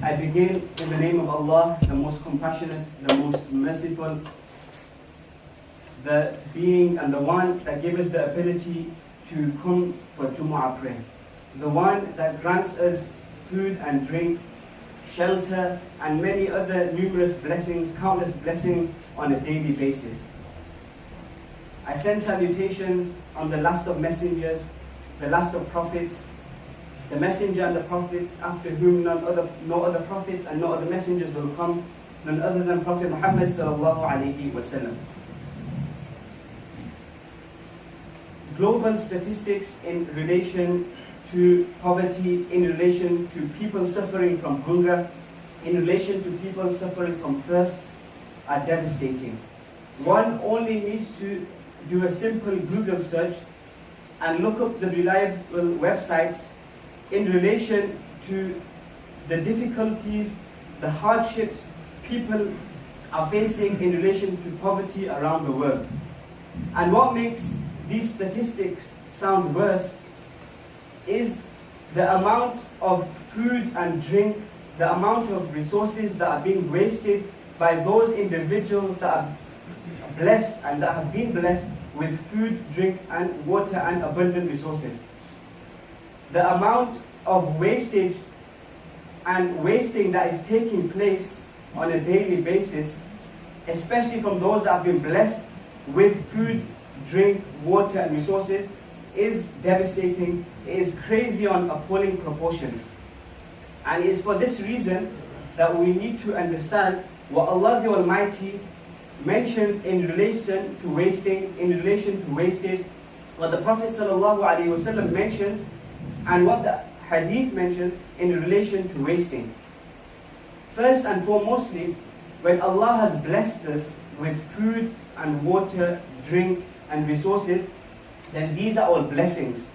I begin in the name of Allah, the most compassionate, the most merciful, the being and the one that gave us the ability to come for Jumu'ah prayer. The one that grants us food and drink, shelter, and many other numerous blessings, countless blessings on a daily basis. I send salutations on the last of messengers, the last of prophets, the messenger and the prophet after whom no other prophets and no other messengers will come, none other than Prophet Muhammad sallallahu alaihi wasallam. Global statistics in relation to poverty, in relation to people suffering from hunger, in relation to people suffering from thirst are devastating. One only needs to do a simple Google search and look up the reliable websites in relation to the difficulties, the hardships people are facing in relation to poverty around the world. And what makes these statistics sound worse is the amount of food and drink, the amount of resources that are being wasted by those individuals that are blessed and that have been blessed with food, drink, and water and abundant resources. The amount of wastage and wasting that is taking place on a daily basis, especially from those that have been blessed with food, drink, water, and resources, is devastating. It is crazy on appalling proportions. And it is for this reason that we need to understand what Allah the Almighty mentions in relation to wasting, in relation to wastage, what the Prophet ﷺ mentions, and what the Hadith mentions in relation to wasting. First and foremostly, when Allah has blessed us with food and water, drink, and resources, then these are all blessings.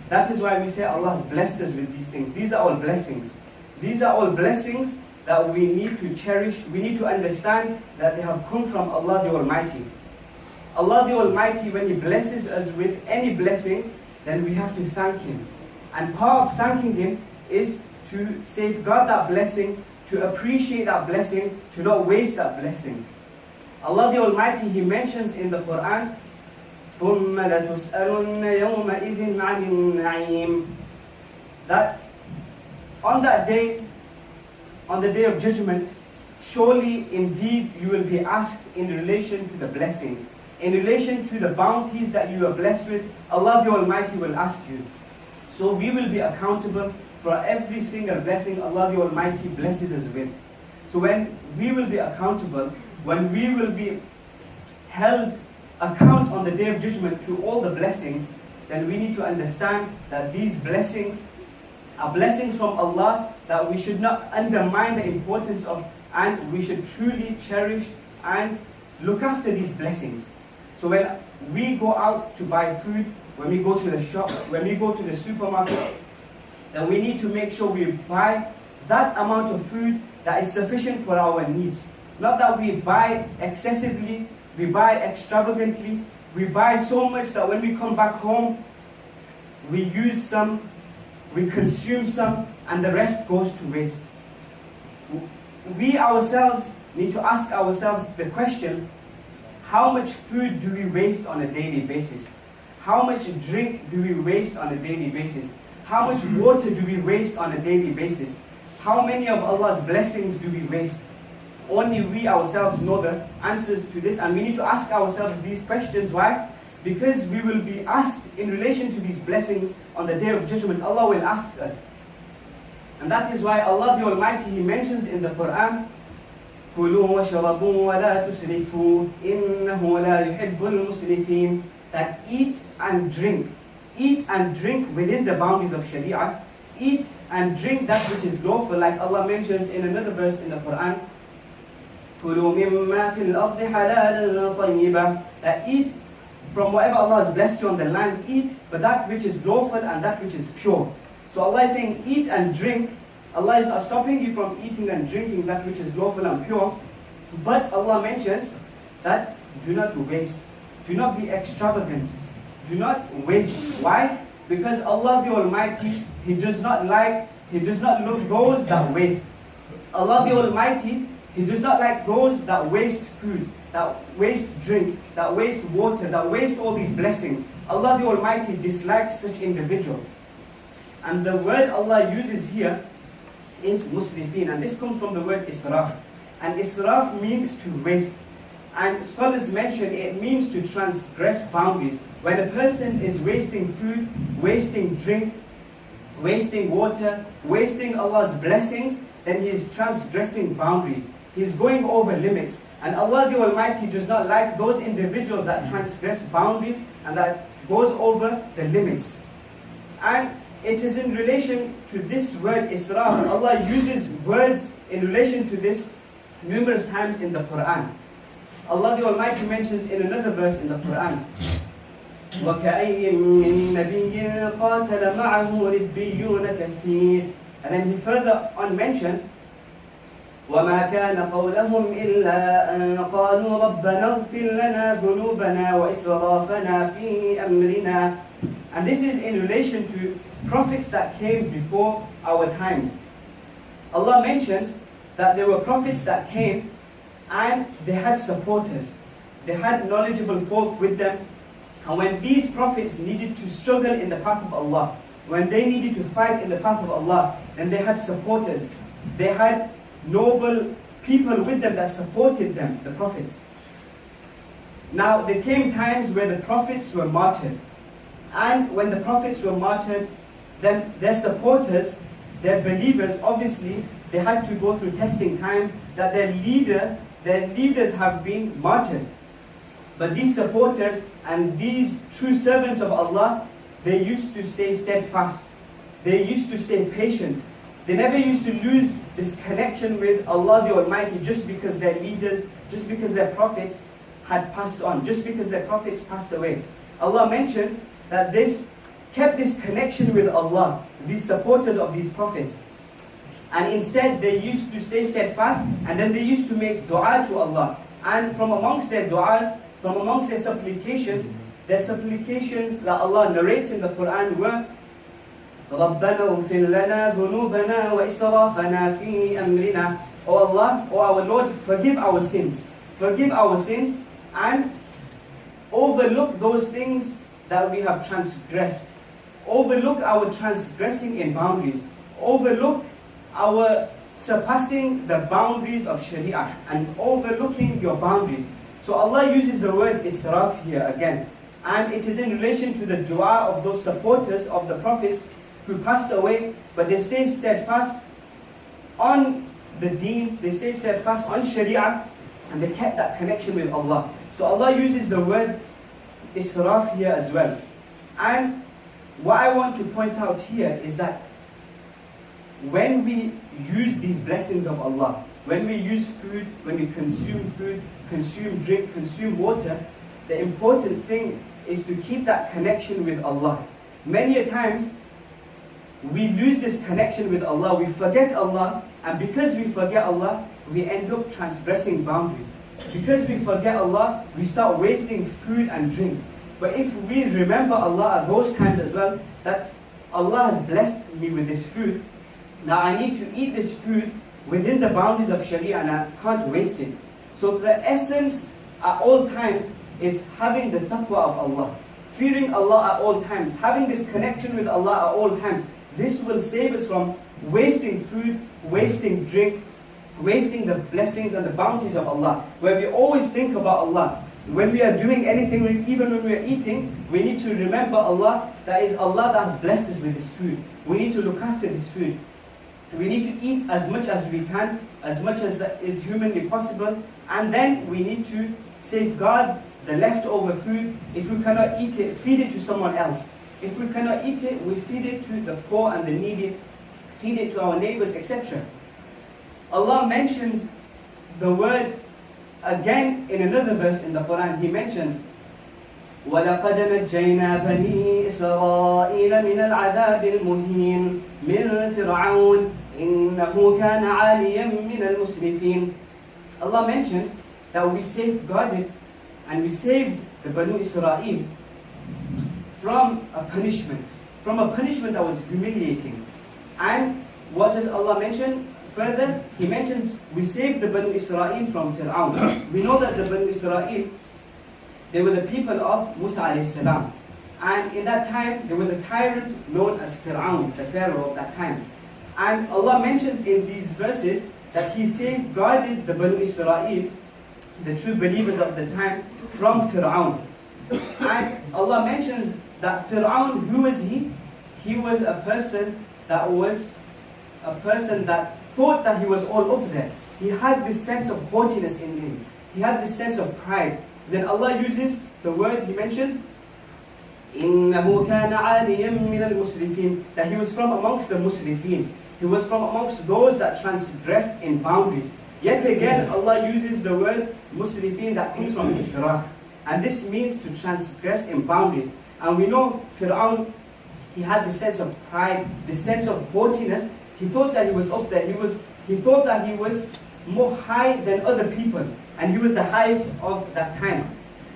That is why we say Allah has blessed us with these things. These are all blessings. These are all blessings that we need to cherish. We need to understand that they have come from Allah the Almighty. Allah the Almighty, when He blesses us with any blessing, then we have to thank Him. And part of thanking Him is to safeguard that blessing, to appreciate that blessing, to not waste that blessing. Allah the Almighty, He mentions in the Quran, ثُمَّ لَتُسْأَلُنَّ يَوْمَئِذٍ عَنِ النَّعِيمِ, that on that day, on the day of judgment, surely indeed you will be asked in relation to the blessings, in relation to the bounties that you are blessed with. Allah the Almighty will ask you. So we will be accountable for every single blessing Allah the Almighty blesses us with. So when we will be accountable, when we will be held account on the day of judgment to all the blessings, then we need to understand that these blessings are blessings from Allah that we should not undermine the importance of, and we should truly cherish and look after these blessings. So when we go out to buy food, when we go to the shops, when we go to the supermarkets, then we need to make sure we buy that amount of food that is sufficient for our needs. Not that we buy excessively, we buy extravagantly, we buy so much that when we come back home, we use some, we consume some, and the rest goes to waste. We ourselves need to ask ourselves the question, how much food do we waste on a daily basis? How much drink do we waste on a daily basis? How much water do we waste on a daily basis? How many of Allah's blessings do we waste? Only we ourselves know the answers to this, and we need to ask ourselves these questions. Why? Because we will be asked in relation to these blessings on the day of judgment. Allah will ask us. And that is why Allah the Almighty, He mentions in the Quran, كُلُوا وَشَرَبُوا وَلَا تُسْرِفُوا إِنَّهُ لَا يُحِبُّ الْمُسْرِفِينَ, that eat and drink within the boundaries of Sharia, eat and drink that which is lawful, like Allah mentions in another verse in the Quran, كُلُوا مِمَّا فِي الْأَرْضِ حَلَالًا طَيِّبًا, that eat from whatever Allah has blessed you on the land, eat, but that which is lawful and that which is pure. So Allah is saying eat and drink. Allah is not stopping you from eating and drinking that which is lawful and pure, but Allah mentions that do not waste, do not be extravagant, do not waste. Why? Because Allah the Almighty, He does not love those that waste. Allah the Almighty, He does not like those that waste food, that waste drink, that waste water, that waste all these blessings. Allah the Almighty dislikes such individuals. And the word Allah uses here is musrifin, and this comes from the word israf. And israf means to waste. And scholars mention it means to transgress boundaries. When a person is wasting food, wasting drink, wasting water, wasting Allah's blessings, then he is transgressing boundaries. He is going over limits. And Allah the Almighty does not like those individuals that transgress boundaries and that goes over the limits. And it is in relation to this word israf. Allah uses words in relation to this numerous times in the Quran. Allah the Almighty mentions in another verse in the Quran, وَكَأَيٍّ مِّن نَبِيٍّ قَاتَلَ مَعَهُ رِبِّيُّونَ كَثِيرٌ. And then he further on mentions, وَمَا كَانَ قَوْلَهُمْ إِلَّا أَن قَالُوا رَبَّنَا اغْفِرْ لَنَا ذُنُوبَنَا وَإِسْرَافَنَا فِي أَمْرِنَا. And this is in relation to prophets that came before our times. Allah mentions that there were prophets that came and they had supporters. They had knowledgeable folk with them. And when these prophets needed to struggle in the path of Allah, when they needed to fight in the path of Allah, then they had supporters. They had noble people with them that supported them, the prophets. Now, there came times where the prophets were martyred. And when the prophets were martyred, then their supporters, their believers, obviously, they had to go through testing times that their leaders have been martyred. But these supporters and these true servants of Allah, they used to stay steadfast. They used to stay patient. They never used to lose this connection with Allah the Almighty just because their leaders, just because their prophets had passed on, just because their prophets passed away. Allah mentions that they kept this connection with Allah, these supporters of these prophets. And instead they used to stay steadfast, and then they used to make dua to Allah. And from amongst their du'as, from amongst their supplications that Allah narrates in the Quran were رَبَّنَا اغْفِرْ لَنَا ذُنُوبَنَا وَإِسْرَافَنَا فِي أَمْرِنَا. O Allah, O our Lord, forgive our sins. Forgive our sins and overlook those things that we have transgressed. Overlook our transgressing in boundaries. Overlook our surpassing the boundaries of Sharia and overlooking your boundaries. So Allah uses the word israf here again. And it is in relation to the dua of those supporters of the prophets who passed away, but they stayed steadfast on the deen, they stayed steadfast on Sharia, and they kept that connection with Allah. So Allah uses the word israf here as well. And what I want to point out here is that when we use these blessings of Allah, when we use food, when we consume food, consume drink, consume water, the important thing is to keep that connection with Allah. Many a times, we lose this connection with Allah, we forget Allah, and because we forget Allah, we end up transgressing boundaries. Because we forget Allah, we start wasting food and drink. But if we remember Allah at those times as well, that Allah has blessed me with this food, now I need to eat this food within the boundaries of Sharia and I can't waste it. So the essence at all times is having the taqwa of Allah, fearing Allah at all times, having this connection with Allah at all times. This will save us from wasting food, wasting drink, wasting the blessings and the bounties of Allah. Where we always think about Allah. When we are doing anything, even when we are eating, we need to remember Allah. That is Allah that has blessed us with this food. We need to look after this food. We need to eat as much as we can, as much as that is humanly possible. And then we need to safeguard the leftover food. If we cannot eat it, feed it to someone else. If we cannot eat it, we feed it to the poor and the needy, feed it to our neighbors, etc. Allah mentions the word again in another verse in the Quran. He mentions, وَلَقَدْ نَجَّيْنَا بَنِي إِسْرَائِيلَ مِنَ الْعَذَابِ الْمُهِينِ مِنْ فِرْعَوْنَ إِنَّهُ كَانَ عَالِيًا مِنَ الْمُسْرِفِينَ. Allah mentions that we safeguarded and we saved the Banu Israel from a punishment that was humiliating. And what does Allah mention? further, he mentions, we saved the Banu Israel from Fir'aun. We know that the Banu Israel, they were the people of Musa alayhi salam. And in that time, there was a tyrant known as Fir'aun, the Pharaoh of that time. And Allah mentions in these verses that He safeguarded the Banu Israel, the true believers of the time, from Fir'aun. And Allah mentions that Fir'aun, who was he? He was a person that thought that he was all up there. He had this sense of haughtiness in him. He had this sense of pride. Then Allah uses the word, He mentions, إِنَّهُ كَانَ عَالِيًا مِنَ الْمُسْرِفِينَ, that he was from amongst the Musrifin. He was from amongst those that transgressed in boundaries. Yet again, Allah uses the word Musrifin that comes from Israf. And this means to transgress in boundaries. And we know Fir'aun, he had this sense of pride, this sense of haughtiness. He thought that he was up there. He thought that he was more high than other people. And he was the highest of that time.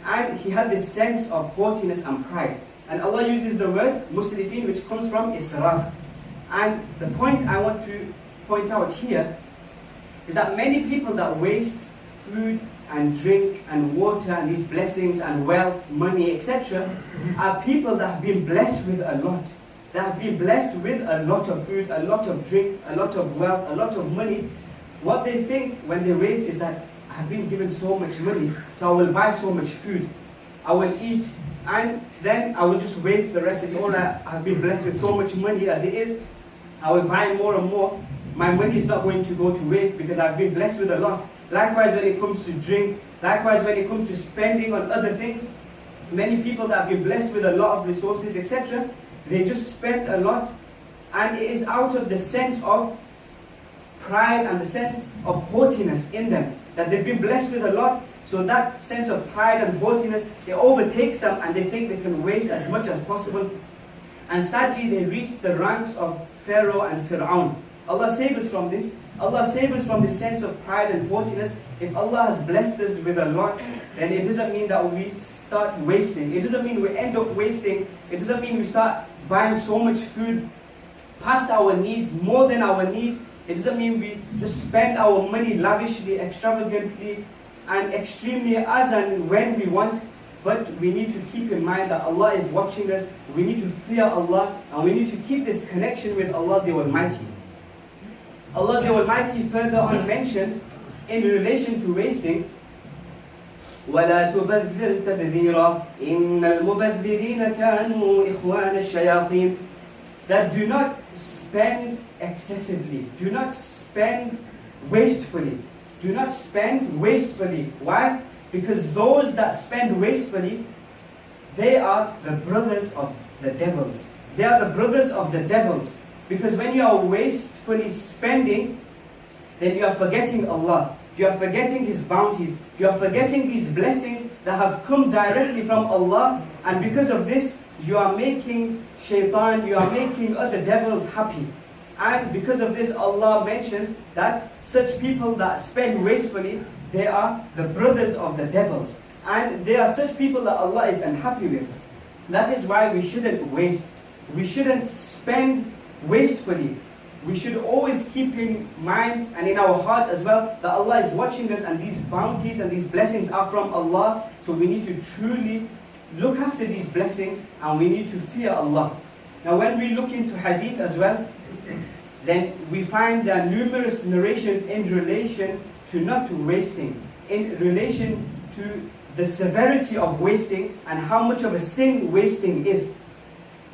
And he had this sense of haughtiness and pride. And Allah uses the word Musrifin, which comes from Israf. And the point I want to point out here is that many people that waste food and drink and water and these blessings and wealth, money, etc. are people that have been blessed with a lot. They have been blessed with a lot of food, a lot of drink, a lot of wealth, a lot of money. What they think when they waste is that I've been given so much money, so I will buy so much food. I will eat, and then I will just waste the rest. It's all that I've been blessed with so much money as it is. I will buy more and more. My money is not going to go to waste because I've been blessed with a lot. Likewise when it comes to drink, likewise when it comes to spending on other things, many people that have been blessed with a lot of resources, etc., they just spend a lot, and it is out of the sense of pride and the sense of haughtiness in them, that they've been blessed with a lot, so that sense of pride and haughtiness, it overtakes them and they think they can waste as much as possible. And sadly they reach the ranks of Pharaoh and Fir'aun. Allah save us from this. Allah save us from this sense of pride and haughtiness. If Allah has blessed us with a lot, then it doesn't mean that we start wasting. It doesn't mean we end up wasting. It doesn't mean we start buying so much food past our needs, more than our needs. It doesn't mean we just spend our money lavishly, extravagantly, and extremely as and when we want. But we need to keep in mind that Allah is watching us. We need to fear Allah, and we need to keep this connection with Allah the Almighty. Allah the Almighty further on mentions in relation to wasting, وَلَا تُبَذِّرْ تَبْذِيرًا إِنَّ الْمُبَذِّرِينَ كَانُوا إِخْوَانَ الشَّيَاطِينَ, that do not spend excessively, do not spend wastefully, do not spend wastefully. Why? Because those that spend wastefully, they are the brothers of the devils. They are the brothers of the devils. Because when you are wastefully spending, then you are forgetting Allah. You are forgetting His bounties. You are forgetting these blessings that have come directly from Allah. And because of this, you are making shaitan, you are making other devils happy. And because of this, Allah mentions that such people that spend wastefully, they are the brothers of the devils. And they are such people that Allah is unhappy with. That is why we shouldn't waste. We shouldn't spend wastefully. We should always keep in mind and in our hearts as well that Allah is watching us, and these bounties and these blessings are from Allah. So we need to truly look after these blessings, and we need to fear Allah. Now when we look into hadith as well, then we find there are numerous narrations in relation to not wasting, in relation to the severity of wasting and how much of a sin wasting is.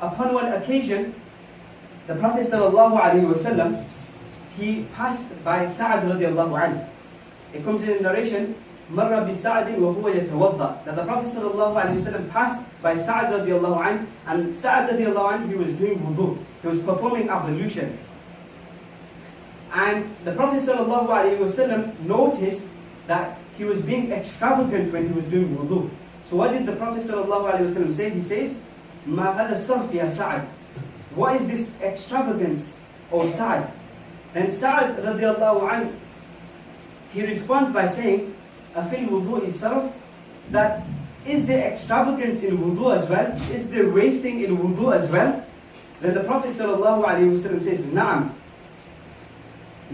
Upon one occasion, the Prophet ﷺ, he passed by Sa'ad radiallahu anhu. It comes in a narration, مَرَّ بِسَعْدٍ وَهُوَ يَتَوَضَّى, that the Prophet ﷺ passed by Sa'ad radiallahu anhu, and Sa'ad radiallahu anhu, he was doing wudu. He was performing ablution. And the Prophet ﷺ noticed that he was being extravagant when he was doing wudu. So what did the Prophet ﷺ say? He says, مَا هَذَا الصَّرْفِ يَا سَعَدْ, what is this extravagance, O Sa'ad? And Sa'ad radiallahu anhu, he responds by saying, أَفِي الْوُضُوءِ صَرْفِ, that is there extravagance in wudu as well? Is there wasting in wudu as well? Then the Prophet ﷺ says, نعم.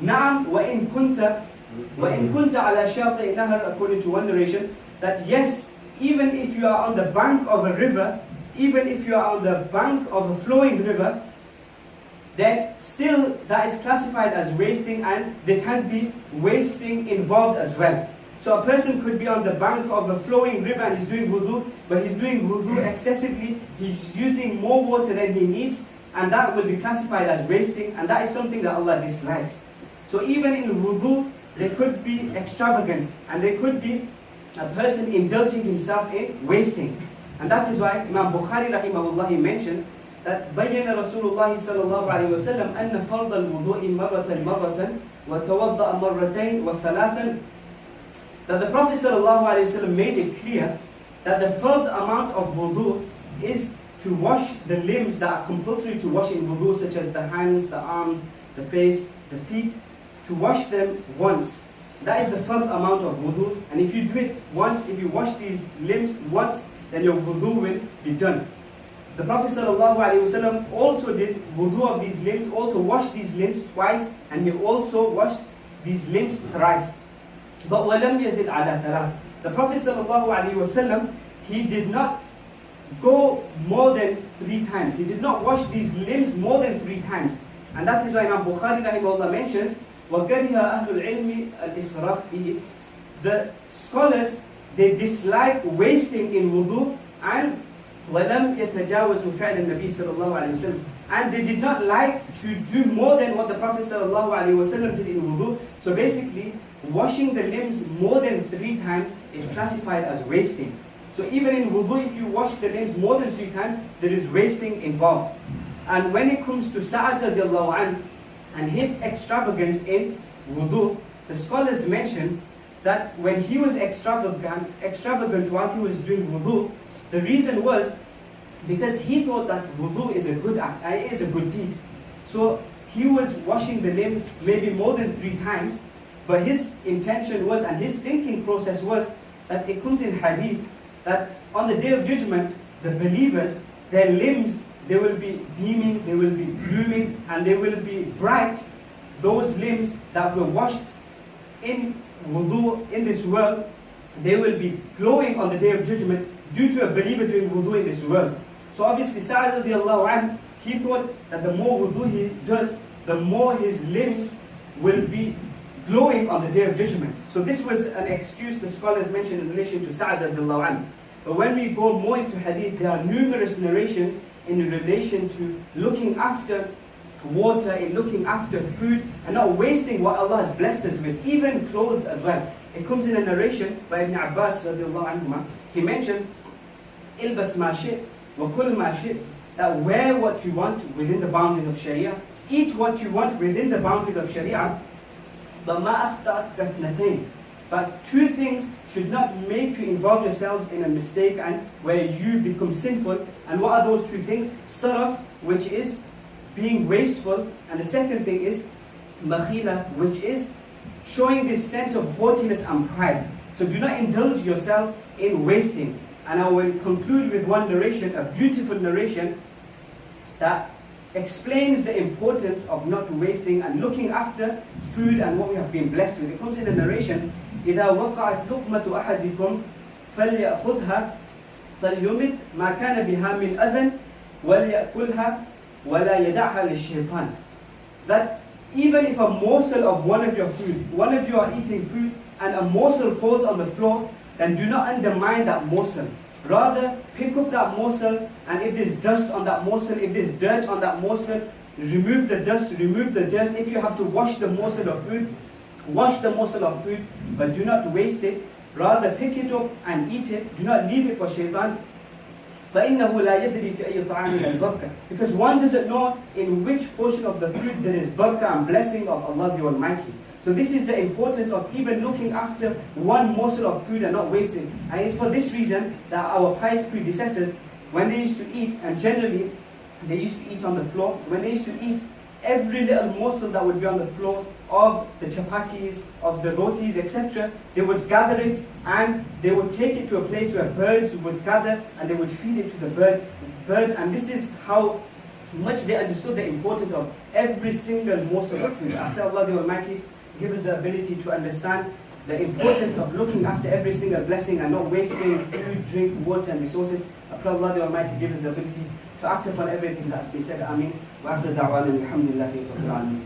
نعم وإن كنت على شاطئ نهر, according to one narration, that yes, even if you are on the bank of a river, even if you are on the bank of a flowing river, then still that is classified as wasting, and there can be wasting involved as well. So a person could be on the bank of a flowing river and he's doing wudu, but he's doing wudu excessively, he's using more water than he needs, and that will be classified as wasting, and that is something that Allah dislikes. So even in wudu, there could be extravagance, and there could be a person indulging himself in wasting. And that is why Imam Bukhari rahimahullah, he mentions that بين رسول الله صلى الله عليه وسلم أن فرض الوضوء مرة وتوضأ مرتين وثلاثا, that the Prophet صلى الله عليه وسلم made it clear that the first amount of wudu is to wash the limbs that are compulsory to wash in wudu, such as the hands, the arms, the face, the feet, to wash them once. That is the first amount of wudu, and if you do it once, if you wash these limbs once, then your wudu will be done. The Prophet ﷺ also did wudu of these limbs, also washed these limbs twice, and he also washed these limbs thrice. But وَلَمْ يَزِدْ عَلَى ثَلَاث. The Prophet ﷺ, he did not go more than 3 times. He did not wash these limbs more than 3 times. And that is why Imam Bukhari rahimahullah mentions, وَكَرِهَ أَهْلُ الْعِلْمِ الْإِسْرَافِ فِيهِ. The scholars, they dislike wasting in wudu, and وَلَمْ يَتَجَاوَزُوا فِعْلَ النَّبِي صلى الله عليه وسلم. And they did not like to do more than what the Prophet صلى الله عليه وسلم did in wudu. So basically, washing the limbs more than 3 times is classified as wasting. So even in wudu, if you wash the limbs more than 3 times, there is wasting involved. And when it comes to Sa'ad radiallahu anhu and his extravagance in wudu, the scholars mention that when he was extravagant while he was doing wudu, the reason was because he thought that wudu is a good act, it is a good deed. So he was washing the limbs maybe more than 3 times, but his intention was, and his thinking process was, that it comes in hadith that on the Day of Judgment, the believers, their limbs, they will be beaming, they will be blooming, and they will be bright. Those limbs that were washed in wudu in this world, they will be glowing on the Day of Judgment due to a believer doing wudu in this world. So obviously Sa'ad radiallahu anhu, he thought that the more wudu he does, the more his limbs will be glowing on the Day of Judgment. So this was an excuse the scholars mentioned in relation to Sa'ad radiallahu anhu. But when we go more into hadith, there are numerous narrations in relation to looking after water, in looking after food, and not wasting what Allah has blessed us with, even clothes as well. It comes in a narration by Ibn Abbas radiallahu anhuma. He mentions, "Ilbas ma shit, wa kul ma shit," that wear what you want within the boundaries of Sharia, eat what you want within the boundaries of Sharia, but ma akhtaat kathnatayn. But 2 things should not make you involve yourselves in a mistake and where you become sinful. And what are those 2 things? Saraf, which is being wasteful, and the second thing is makhila, which is showing this sense of haughtiness and pride. So do not indulge yourself in wasting. And I will conclude with one narration, a beautiful narration that explains the importance of not wasting and looking after food and what we have been blessed with. It comes in a narration, إِذَا وَقَعَتْ لُقْمَةُ أَحَدِكُمْ فَلْيَأْخُذْهَا فَلْيُمِتْ مَا كَانَ بِهَا مِنْ أَذًى وَلْيَأْكُلْهَا وَلَا يَدَعْهَا لِلشَّيْطَانِ. That even if a morsel of one of your food, one of you are eating food, and a morsel falls on the floor, then do not undermine that morsel. Rather, pick up that morsel, and if there's dust on that morsel, if there's dirt on that morsel, remove the dust, remove the dirt. If you have to wash the morsel of food, wash the morsel of food, but do not waste it. Rather, pick it up and eat it. Do not leave it for shaitan. فَإِنَّهُ لَا يَدْرِي فِي أَيِّ طَعَامٍ الْبَرْكَةِ. Because one doesn't know in which portion of the food there is barakah and blessing of Allah the Almighty. So this is the importance of even looking after one morsel of food and not wasting. And it's for this reason that our pious predecessors, when they used to eat, and generally they used to eat on the floor, when they used to eat, every little morsel that would be on the floor of the chapatis, of the rotis, etc., they would gather it and they would take it to a place where birds would gather and they would feed it to the birds. And this is how much they understood the importance of every single morsel of food. After Allah the Almighty give us the ability to understand the importance of looking after every single blessing and not wasting food, drink, water and resources. After Allah the Almighty give us the ability to act upon everything that's been said. Ameen. Wa akhir da'wana alhamdulillahi rabbil alamin.